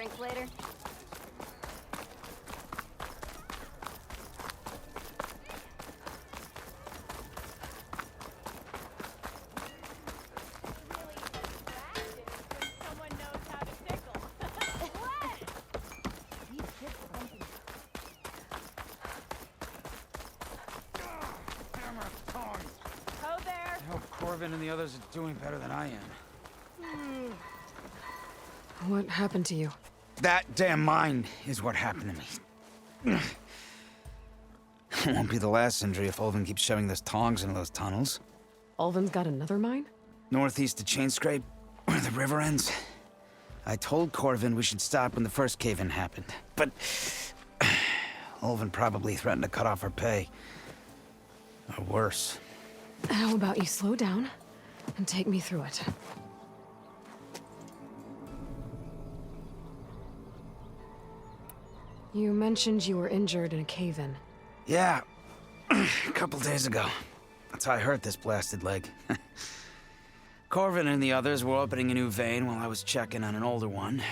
drinks later? Corvin and the others are doing better than I am. What happened to you? That damn mine is what happened to me. It won't be the last injury if Ulvin keeps shoving those tongs into those tunnels. Ulvin's got another mine? Northeast of Chainscrape, where the river ends. I told Corvin we should stop when the first cave-in happened, but Ulvin probably threatened to cut off our pay. Or worse. How about you slow down and take me through it? You mentioned you were injured in a cave-in. Yeah, a couple days ago. That's how I hurt this blasted leg. Corvin and the others were opening a new vein while I was checking on an older one.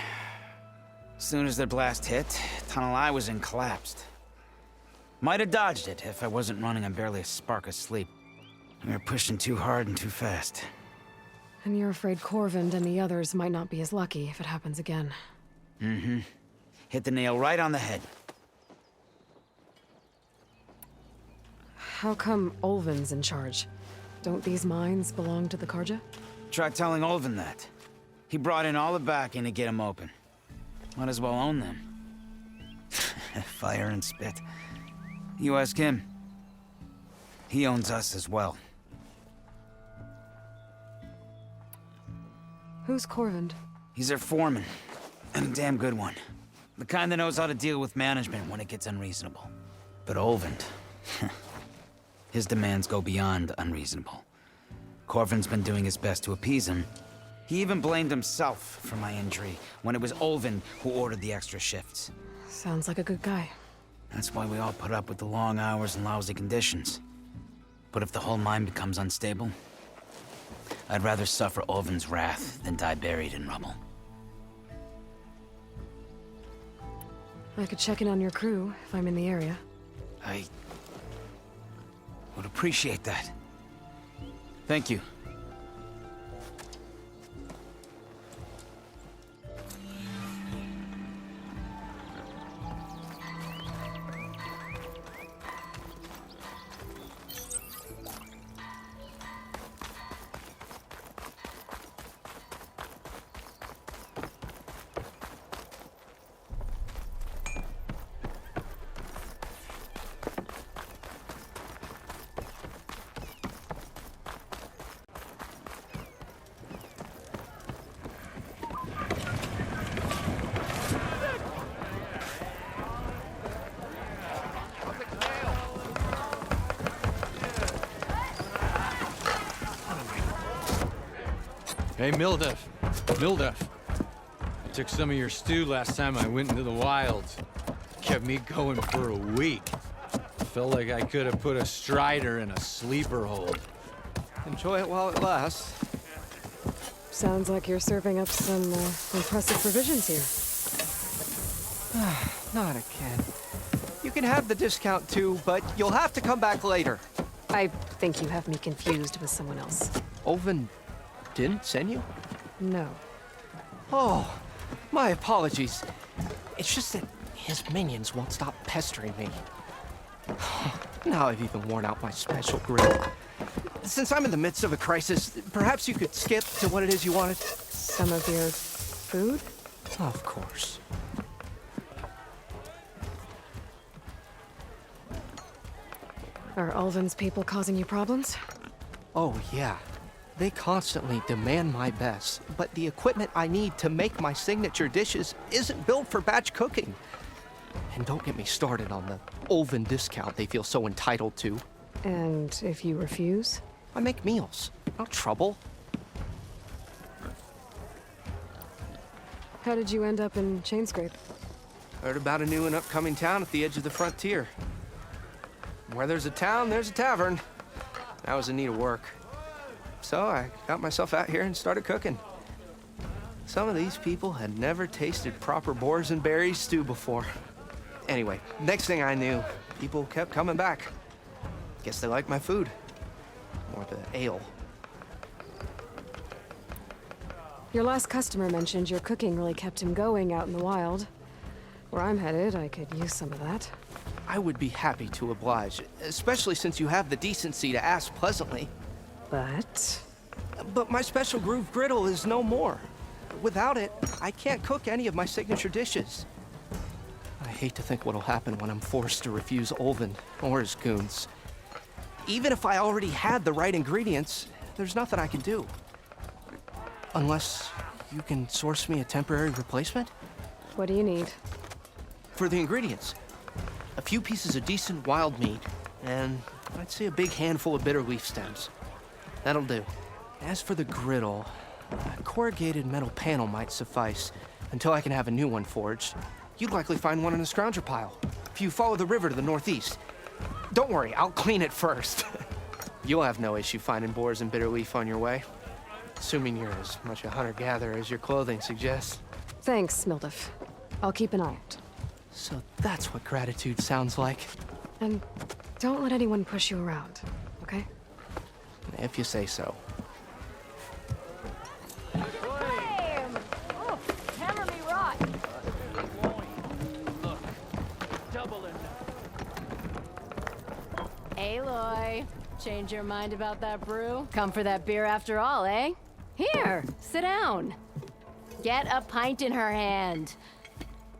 As soon as their blast hit, the tunnel I was in collapsed. Might have dodged it if I wasn't running on barely a spark of sleep. We were pushing too hard and too fast. And you're afraid Corvin and the others might not be as lucky if it happens again. Mm-hmm. Hit the nail right on the head. How come Ulvin's in charge? Don't these mines belong to the Carja? Try telling Ulvin that. He brought in all the backing to get them open. Might as well own them. Fire and spit. You ask him. He owns us as well. Who's Corvin? He's their foreman, and a damn good one. The kind that knows how to deal with management when it gets unreasonable. But Ulvin, his demands go beyond unreasonable. Corvin's been doing his best to appease him. He even blamed himself for my injury when it was Ulvin who ordered the extra shifts. Sounds like a good guy. That's why we all put up with the long hours and lousy conditions. But if the whole mine becomes unstable, I'd rather suffer Ulvin's wrath than die buried in rubble. I could check in on your crew if I'm in the area. I would appreciate that. Thank you. Hey, Mildef. Mildef. I took some of your stew last time I went into the wilds. Kept me going for a week. Felt like I could have put a strider in a sleeper hold. Enjoy it while it lasts. Sounds like you're serving up some impressive provisions here. Not again. You can have the discount too, but you'll have to come back later. I think you have me confused with someone else. Ulvin didn't send you? No. Oh, my apologies. It's just that his minions won't stop pestering me. Now I've even worn out my special grill. Since I'm in the midst of a crisis, perhaps you could skip to what it is you wanted? Some of your food? Of course. Are Ulvin's people causing you problems? Oh, yeah. They constantly demand my best, but the equipment I need to make my signature dishes isn't built for batch cooking. And don't get me started on the Ulvin discount they feel so entitled to. And if you refuse? I make meals, no trouble. How did you end up in Chainscrape? Heard about a new and upcoming town at the edge of the frontier. Where there's a town, there's a tavern. I was in need of work. So I got myself out here and started cooking. Some of these people had never tasted proper boars and berries stew before. Anyway, next thing I knew, people kept coming back. Guess they liked my food. Or the ale. Your last customer mentioned your cooking really kept him going out in the wild. Where I'm headed, I could use some of that. I would be happy to oblige, especially since you have the decency to ask pleasantly. But... But my special groove griddle is no more. Without it, I can't cook any of my signature dishes. I hate to think what'll happen when I'm forced to refuse Olvin or his goons. Even if I already had the right ingredients, there's nothing I can do. Unless you can source me a temporary replacement? what do you need? For the ingredients, a few pieces of decent wild meat, and I'd say a big handful of bitter leaf stems. That'll do. As for the griddle, a corrugated metal panel might suffice until I can have a new one forged. You'd likely find one in a scrounger pile if you follow the river to the northeast. Don't worry, I'll clean it first. You'll have no issue finding boars and bitter leaf on your way, assuming you're as much a hunter-gatherer as your clothing suggests. Thanks, Mildef. I'll keep an eye out. So that's what gratitude sounds like, And don't let anyone push you around, okay? if you say so. Oh, hammer me right. Aloy, change your mind about that brew? Come for that beer after all, eh? Here, sit down. Get a pint in her hand.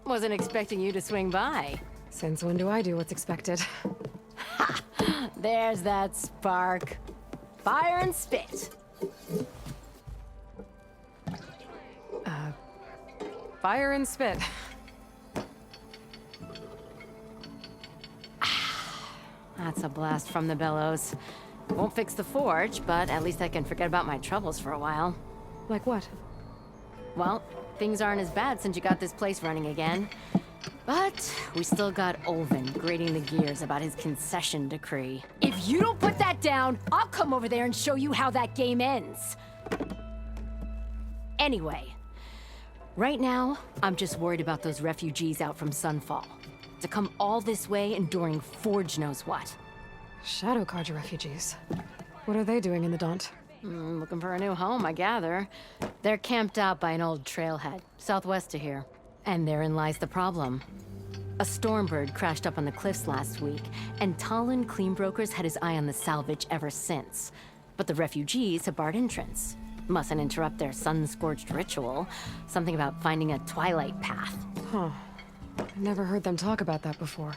Wasn't expecting you to swing by. Since when do I do what's expected? There's that spark. Fire and spit. Fire and spit. That's a blast from the bellows. Won't fix the forge, but at least I can forget about my troubles for a while. Like what? Well, things aren't as bad since you got this place running again. But we still got Olvin grating the gears about his concession decree. If you don't put that down, I'll come over there and show you how that game ends. Anyway, right now, I'm just worried about those refugees out from Sunfall. To come all this way enduring Forge knows what. Shadow Carja refugees. What are they doing in the Daunt? Looking for a new home, I gather. They're camped out by an old trailhead, southwest of here. And therein lies the problem. A Stormbird crashed up on the cliffs last week, and Talon Cleanbrokers had his eye on the salvage ever since. But the refugees have barred entrance. Mustn't interrupt their sun-scorched ritual. Something about finding a twilight path. Huh. I've never heard them talk about that before.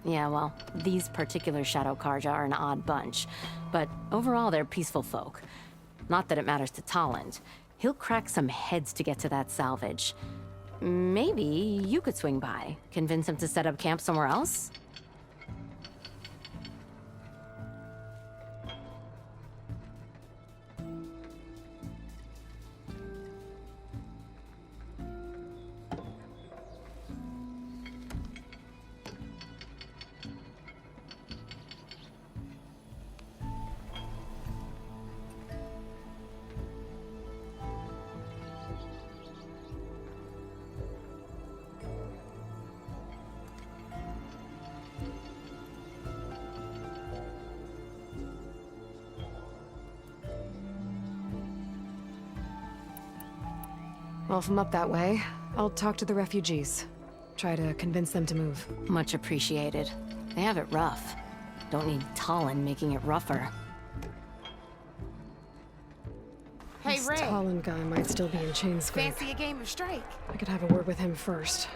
Yeah, well, these particular Shadow Carja are an odd bunch. But overall, they're peaceful folk. Not that it matters to Talon. He'll crack some heads to get to that salvage. Maybe you could swing by, convince him to set up camp somewhere else? Well, if I'm up that way, I'll talk to the refugees. Try to convince them to move. Much appreciated. They have it rough. Don't need Talon making it rougher. Hey, This Ray, Talon guy might still be in Chain's grave. fancy a game of Strike? I could have a word with him first.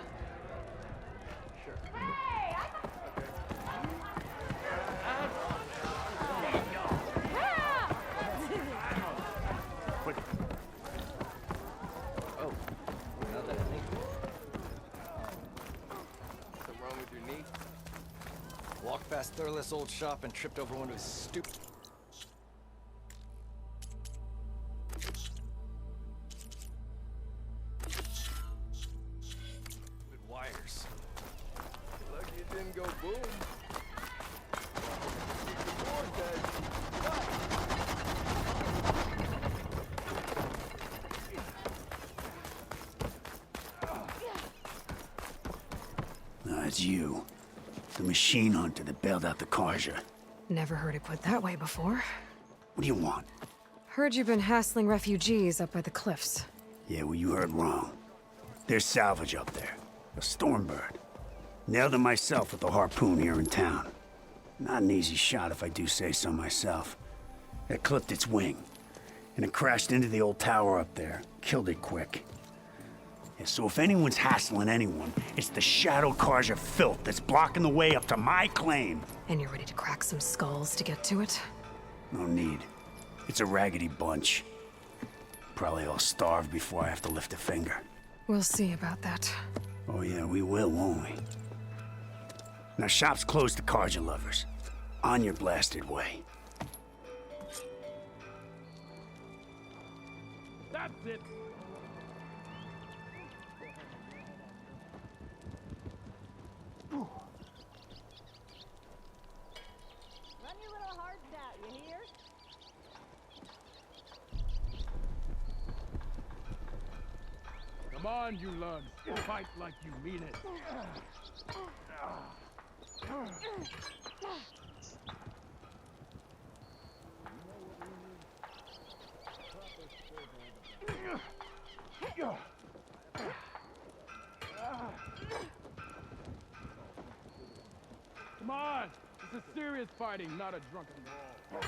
Something wrong with your knee? Walked past Thurless old shop and tripped over one of his stupid wires. Lucky it didn't go boom. That's you. The machine hunter that bailed out the Carja. Never heard it put that way before. What do you want? Heard you've been hassling refugees up by the cliffs. Yeah, well, you heard wrong. There's salvage up there. A Stormbird. Nailed him myself with a harpoon here in town. Not an easy shot if I do say so myself. It clipped its wing, and it crashed into the old tower up there. Killed it quick. Yeah, so if anyone's hassling anyone, it's the Shadow Carja filth that's blocking the way up to my claim. And you're ready to crack some skulls to get to it? No need. It's a raggedy bunch. Probably all starved before I have to lift a finger. We'll see about that. Oh yeah, we will, won't we? Now shop's closed to Carja lovers. On your blasted way. That's it. Run your little hearts out, you hear? Come on, you lugs. Fight like you mean it. Come on! This is serious fighting, not a drunken brawl.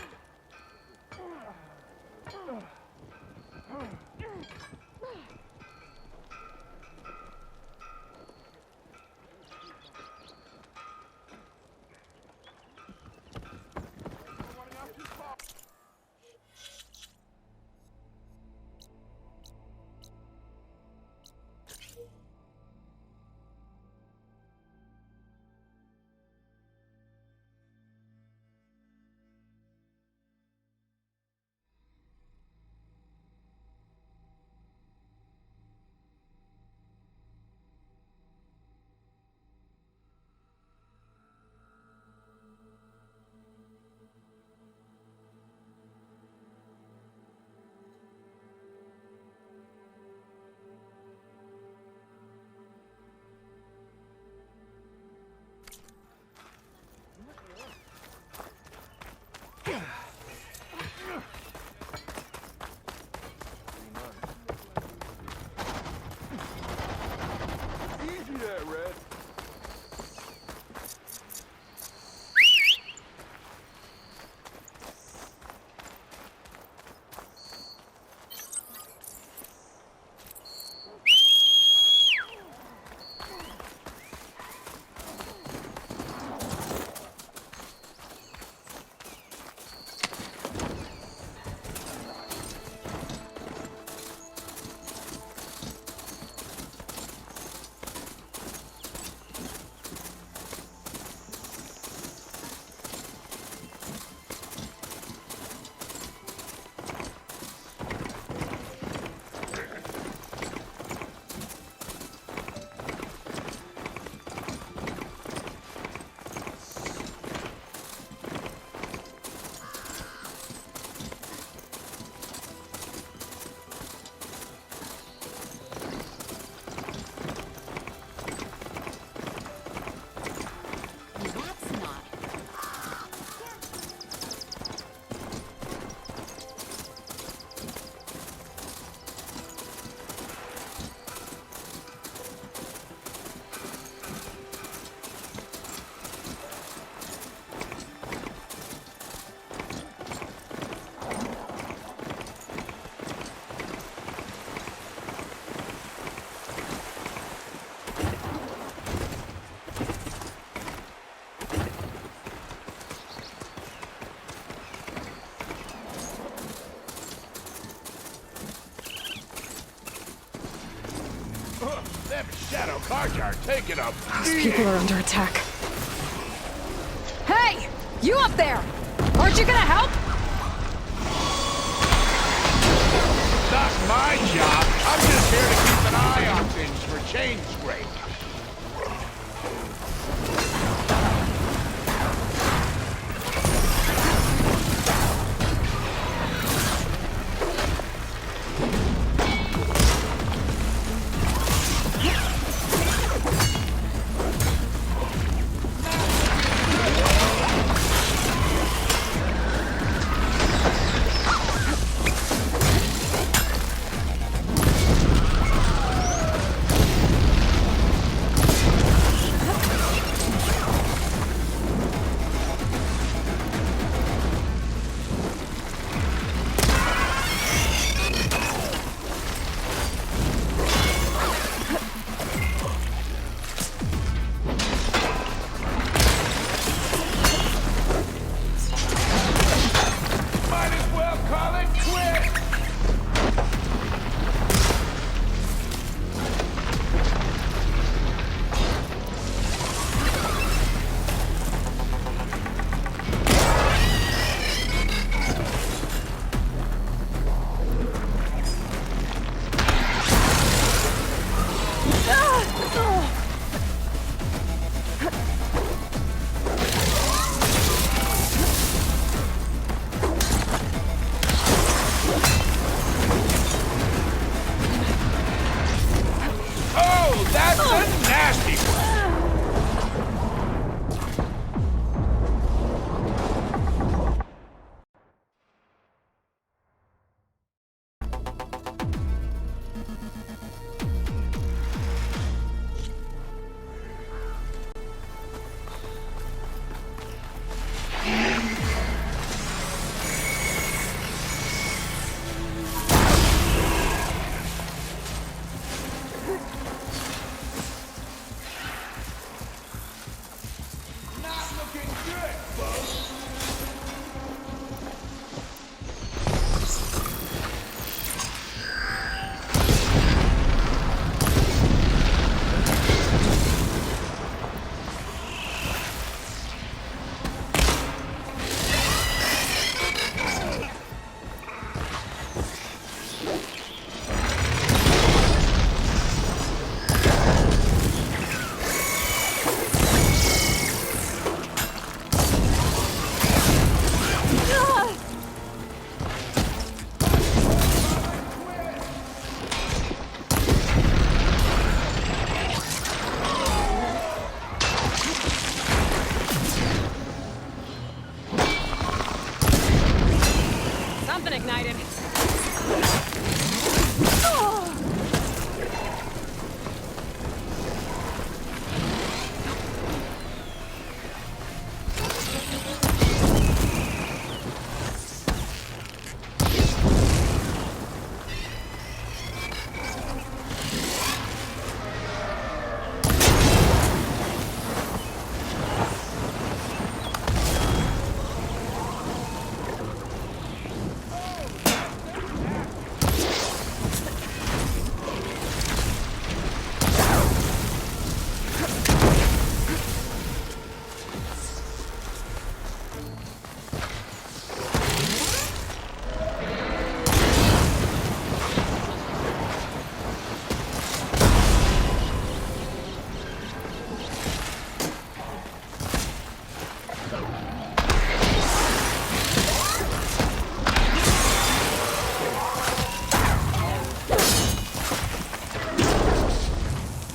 Easy there, Red. That's not. Them Shadow Carja are taking a Those people are under attack. Hey! You up there! Aren't you gonna help? Not my job. I'm just here to keep an eye on things for change rate.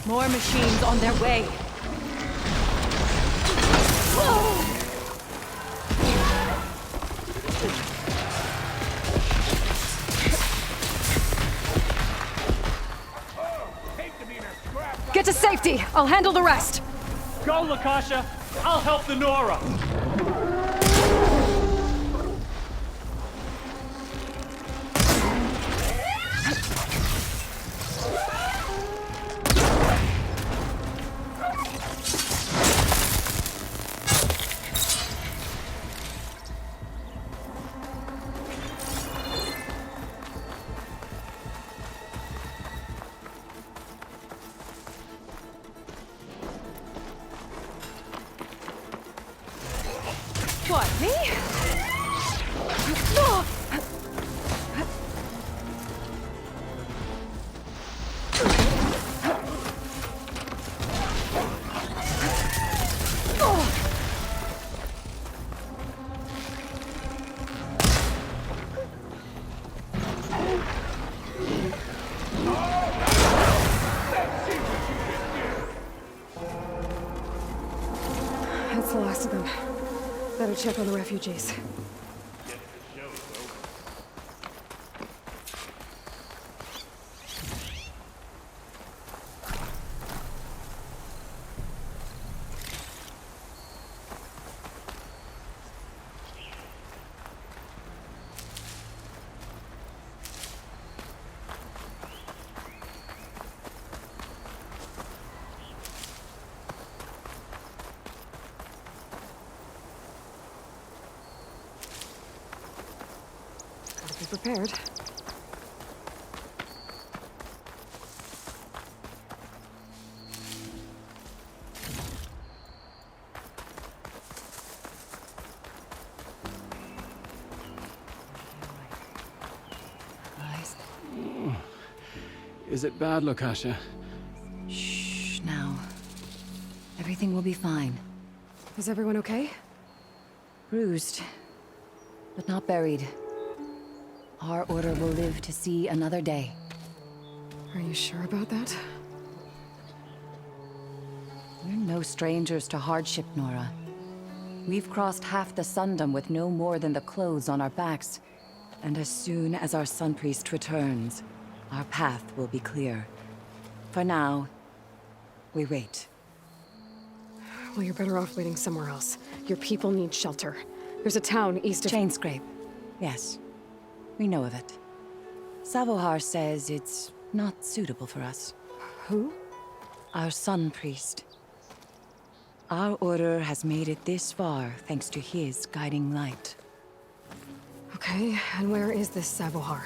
More machines on their way. Get to safety! I'll handle the rest! Go, Lakasha! I'll help the Nora! What, me? That's the last of them. Better check on the refugees. Be prepared. Is it bad, Lakasha? Shh, now. Everything will be fine. Is everyone okay? Bruised, but not buried. Our order will live to see another day. Are you sure about that? We're no strangers to hardship, Nora. We've crossed half the Sundom with no more than the clothes on our backs. And as soon as our Sun Priest returns, our path will be clear. For now, we wait. Well, you're better off waiting somewhere else. Your people need shelter. There's a town east of... Chainscrape. Yes. We know of it. Savohar says it's not suitable for us. Who? Our Sun Priest. Our order has made it this far thanks to his guiding light. Okay, and where is this Savohar?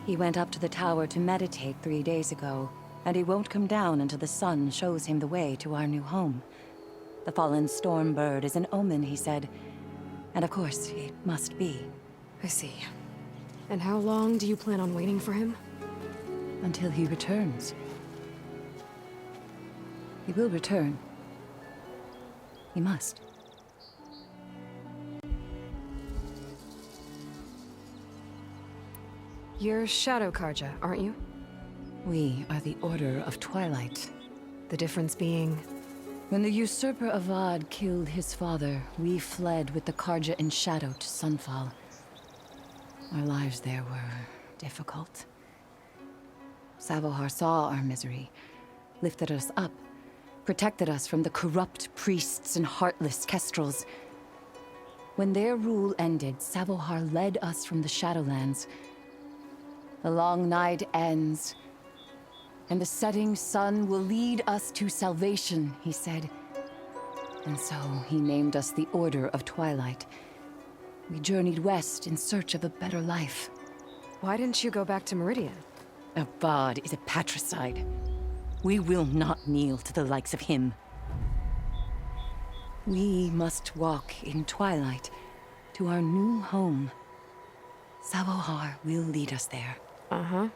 He went up to the tower to meditate 3 days ago, and he won't come down until the sun shows him the way to our new home. The fallen Stormbird is an omen, he said. And of course, it must be. I see. And how long do you plan on waiting for him? Until he returns. He will return. He must. You're Shadow Karja, aren't you? We are the Order of Twilight. The difference being... When the usurper Avad killed his father, we fled with the Karja in shadow to Sunfall. Our lives there were difficult. Savohar saw our misery, lifted us up, protected us from the corrupt priests and heartless kestrels. When their rule ended, Savohar led us from the Shadowlands. The long night ends, and the setting sun will lead us to salvation, he said. And so he named us the Order of Twilight. We journeyed west in search of a better life. Why didn't you go back to Meridian? Abad is a patricide. We will not kneel to the likes of him. We must walk in twilight to our new home. Savohar will lead us there. Uh-huh.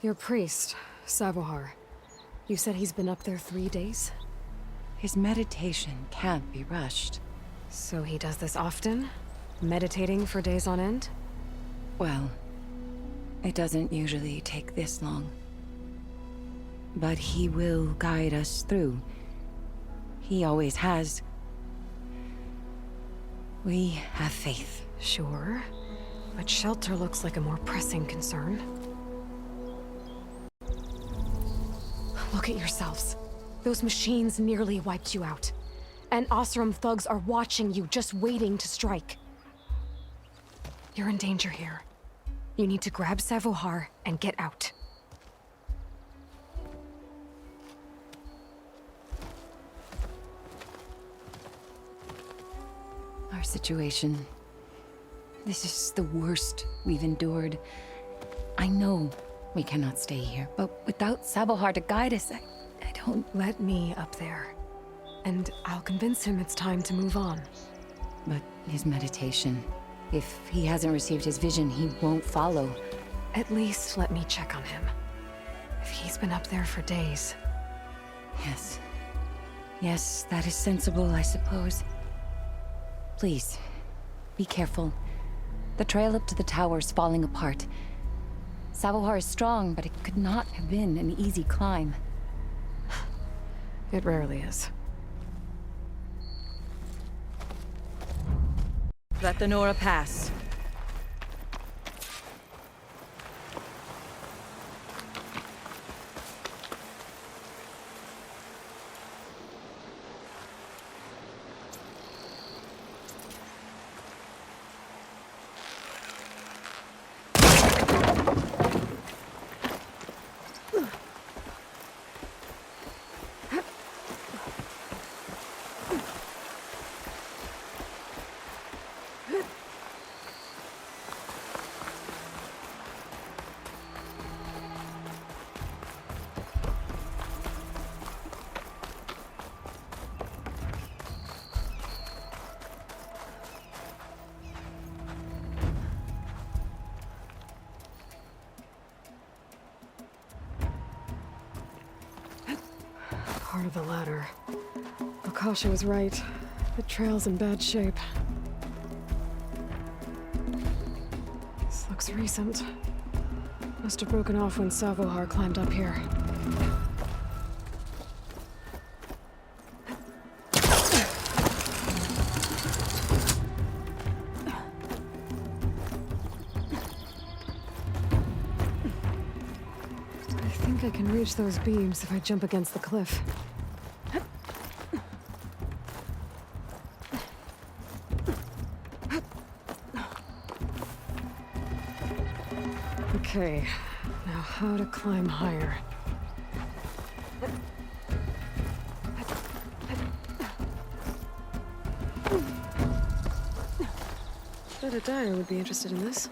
Your priest, Savohar. You said he's been up there 3 days? His meditation can't be rushed. So he does this often? Meditating for days on end? Well, it doesn't usually take this long. But he will guide us through. He always has. We have faith. Sure. But shelter looks like a more pressing concern. Look at yourselves. Those machines nearly wiped you out. And Oseram thugs are watching you, just waiting to strike. You're in danger here. You need to grab Savohar and get out. Our situation. This is the worst we've endured. I know we cannot stay here, but without Savohar to guide us, I don't... Let me up there. And I'll convince him it's time to move on. But his meditation... If he hasn't received his vision, he won't follow. At least let me check on him. If he's been up there for days. Yes. Yes, that is sensible, I suppose. Please, be careful. The trail up to the tower's falling apart. Savohar is strong, but it could not have been an easy climb. It rarely is. Let the Nora pass. Part of the ladder. Akasha was right. The trail's in bad shape. This looks recent. Must have broken off when Savohar climbed up here. I think I can reach those beams if I jump against the cliff. Okay, now how to climb higher. Bet a dyer would be interested in this.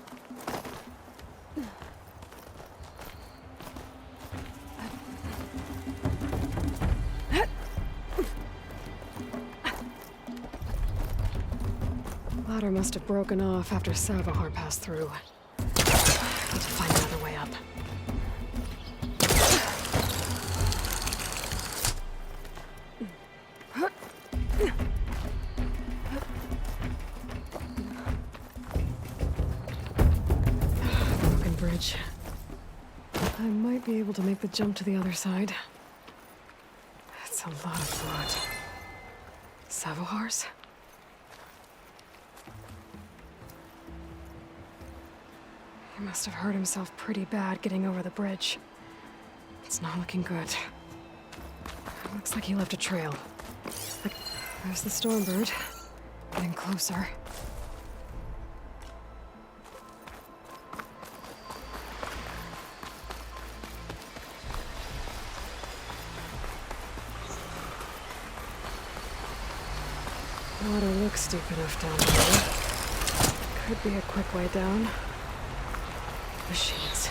Ladder must have broken off after Savohar passed through. Need to find another way up. Broken bridge. I might be able to make the jump to the other side. That's a lot of blood. Savohar's? He must have hurt himself pretty bad getting over the bridge. It's not looking good. Looks like he left a trail. There's the Stormbird. Getting closer. Water looks deep enough down there. Could be a quick way down. Machines.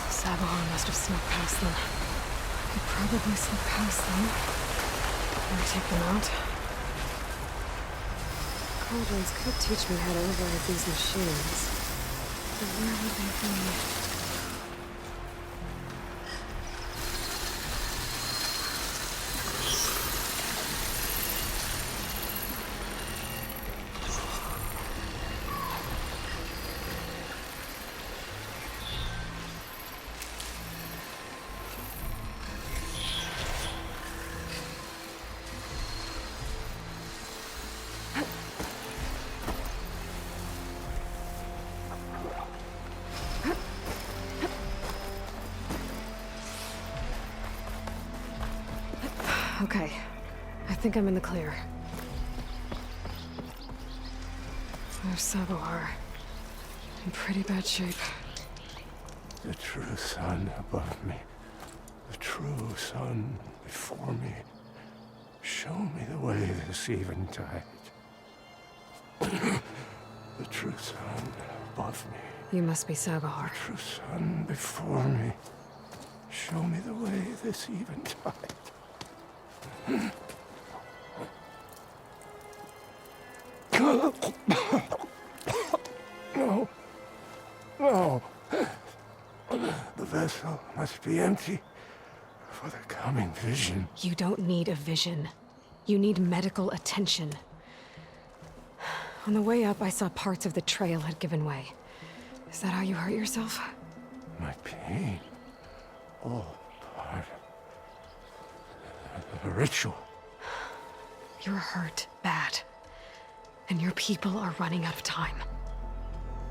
Savohar must have snuck past them. Could probably slip past them. Or take them out. Cauldrons could teach me how to override these machines. But where would they be? Okay, I think I'm in the clear. There's Savohar. In pretty bad shape. The true sun above me. The true sun before me. Show me the way this eventide. The true sun above me. You must be Savohar. The true sun before me. Show me the way this eventide. No. No. The vessel must be empty for the coming vision. You don't need a vision. You need medical attention. On the way up, I saw parts of the trail had given way. Is that how you hurt yourself? My pain. All part of the ritual. You're hurt bad. And your people are running out of time.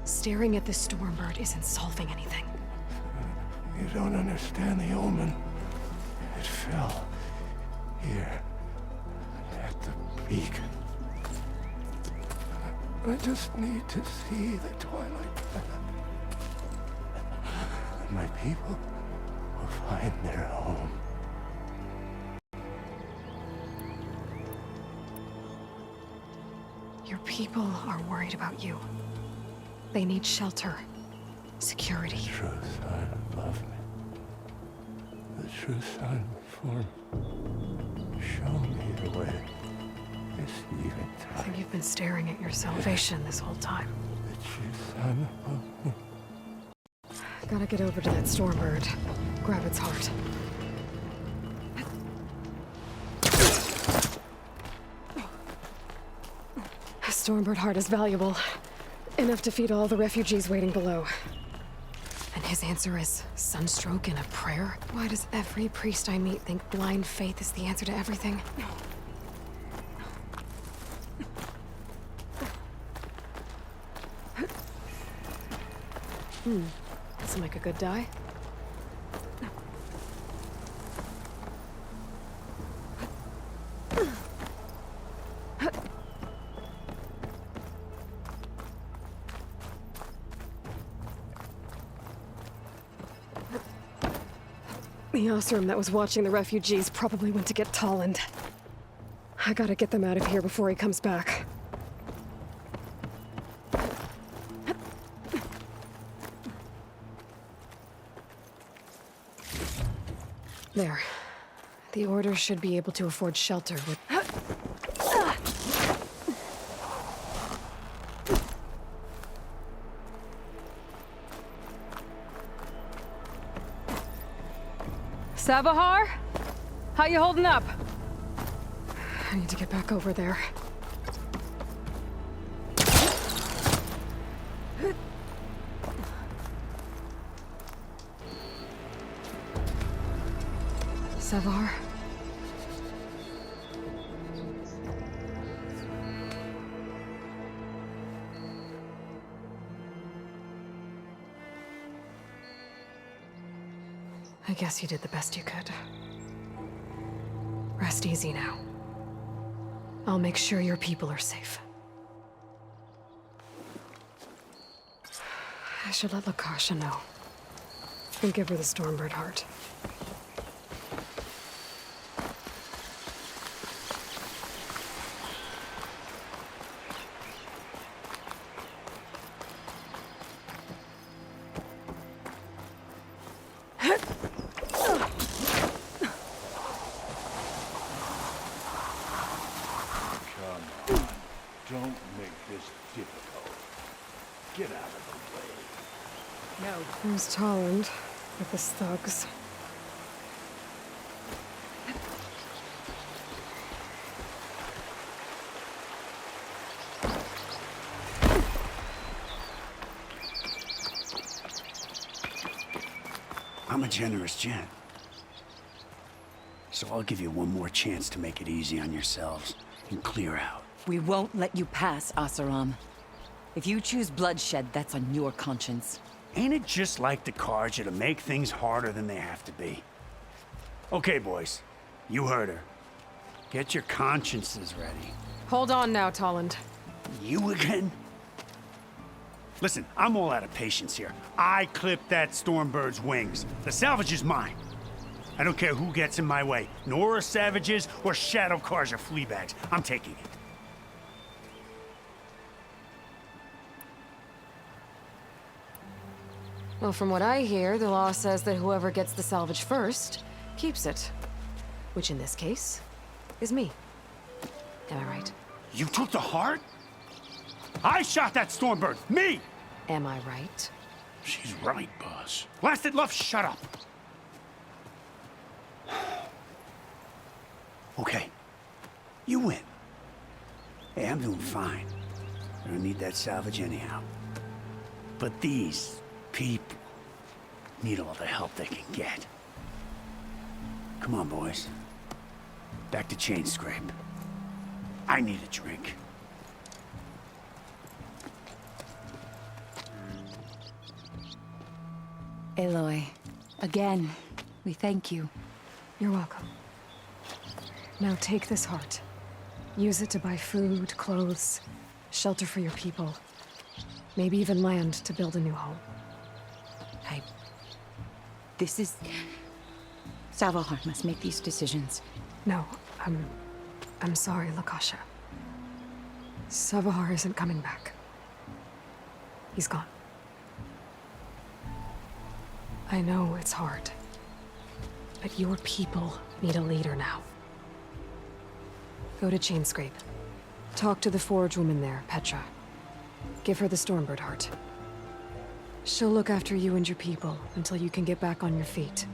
Staring at the Stormbird isn't solving anything. You don't understand the omen. It fell here at the beacon. I just need to see the Twilight Path. And my people will find their home. Your people are worried about you. They need shelter, security. The true sun above me. The true sun before me. Show me the way. This eventide. I think you've been staring at your salvation this whole time. The true sun above me. Gotta get over to that Stormbird. Grab its heart. A Stormbird heart is valuable. Enough to feed all the refugees waiting below. And his answer is sunstroke and a prayer? Why does every priest I meet think blind faith is the answer to everything? This'll make a good die. The Osram that was watching the refugees probably went to get Tolland. I gotta get them out of here before he comes back. There. The Order should be able to afford shelter with... Savohar? How you holding up? I need to get back over there. Savohar? I guess you did the best you could. Rest easy now. I'll make sure your people are safe. I should let Lakasha know. And give her the Stormbird heart. Don't make this difficult. Get out of the way. No. Who's Tolland with his thugs? I'm a generous gent. So I'll give you one more chance to make it easy on yourselves and clear out. We won't let you pass, Asaram. If you choose bloodshed, that's on your conscience. Ain't it just like the Carja to make things harder than they have to be? Okay, boys. You heard her. Get your consciences ready. Hold on now, Tolland. You again? Listen, I'm all out of patience here. I clipped that Stormbird's wings. The salvage is mine. I don't care who gets in my way. Nora savages or Shadow Carja fleabags. I'm taking it. Well, from what I hear, the law says that whoever gets the salvage first keeps it. Which in this case is me. Am I right? You took the heart? I shot that Stormbird! Me! Am I right? She's right, boss. Blasted love, shut up! Okay. You win. Hey, I'm doing fine. I don't need that salvage anyhow. But these people need all the help they can get. Come on, boys. Back to Chain Scrape. I need a drink. Aloy, again, we thank you. You're welcome. Now take this heart. Use it to buy food, clothes, shelter for your people. Maybe even land to build a new home. This is... Savahar must make these decisions. No, I'm sorry, Lakasha. Savahar isn't coming back. He's gone. I know it's hard, but your people need a leader now. Go to Chainscrape. Talk to the forge woman there, Petra. Give her the Stormbird heart. She'll look after you and your people until you can get back on your feet.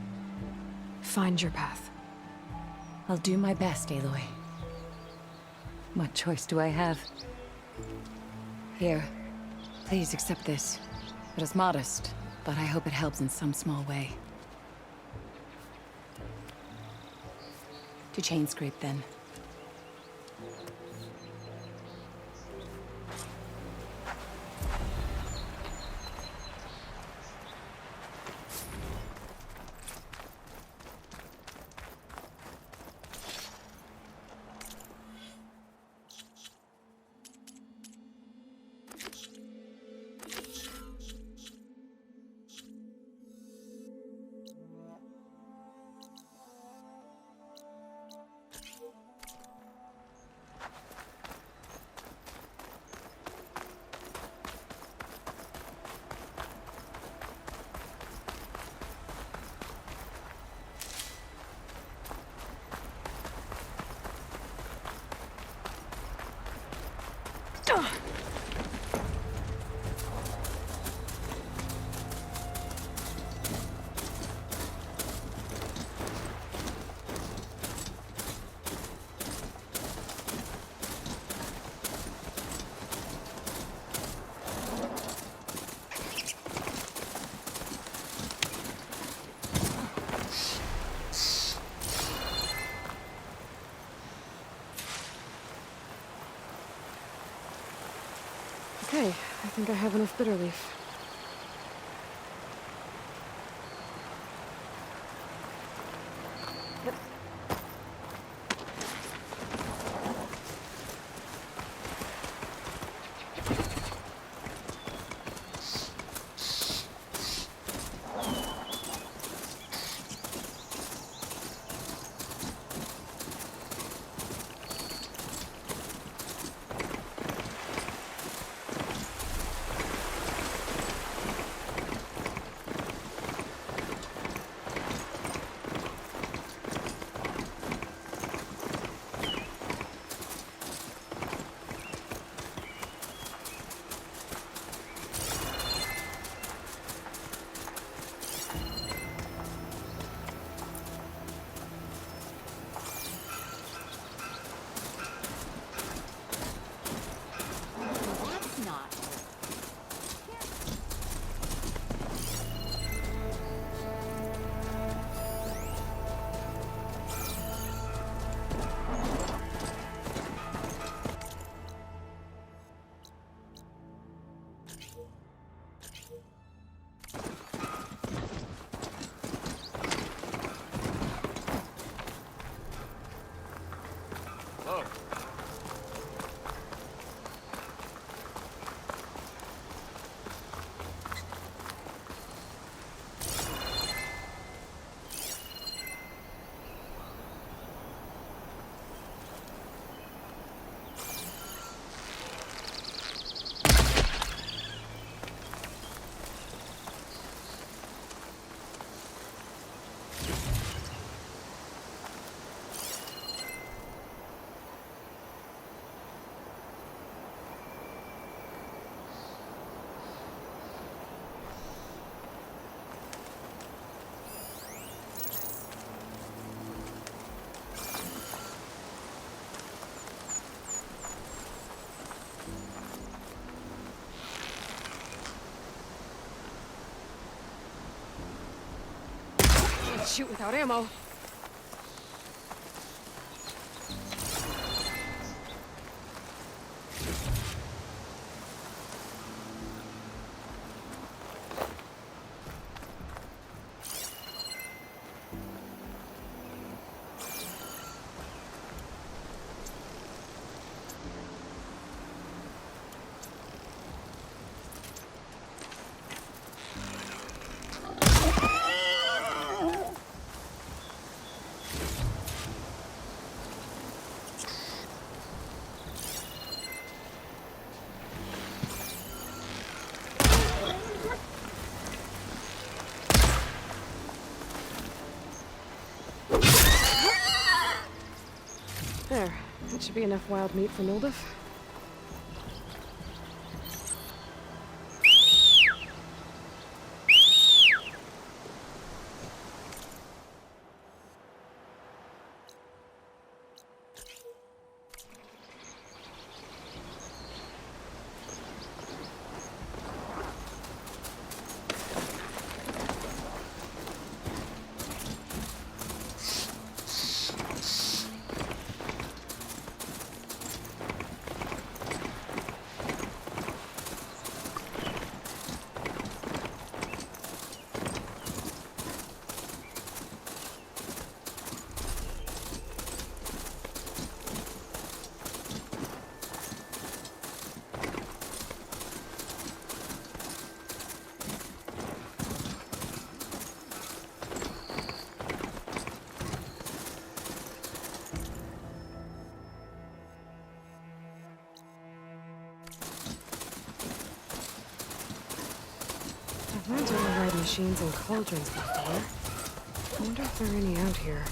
Find your path. I'll do my best, Aloy. What choice do I have? Here, please accept this. It is modest, but I hope it helps in some small way. To Chainscrape, then. Okay, I think I have enough bitter leaf. Can't shoot without ammo. There. That should be enough wild meat for Mildef. I've learned to override machines and cauldrons before. I wonder if there are any out here.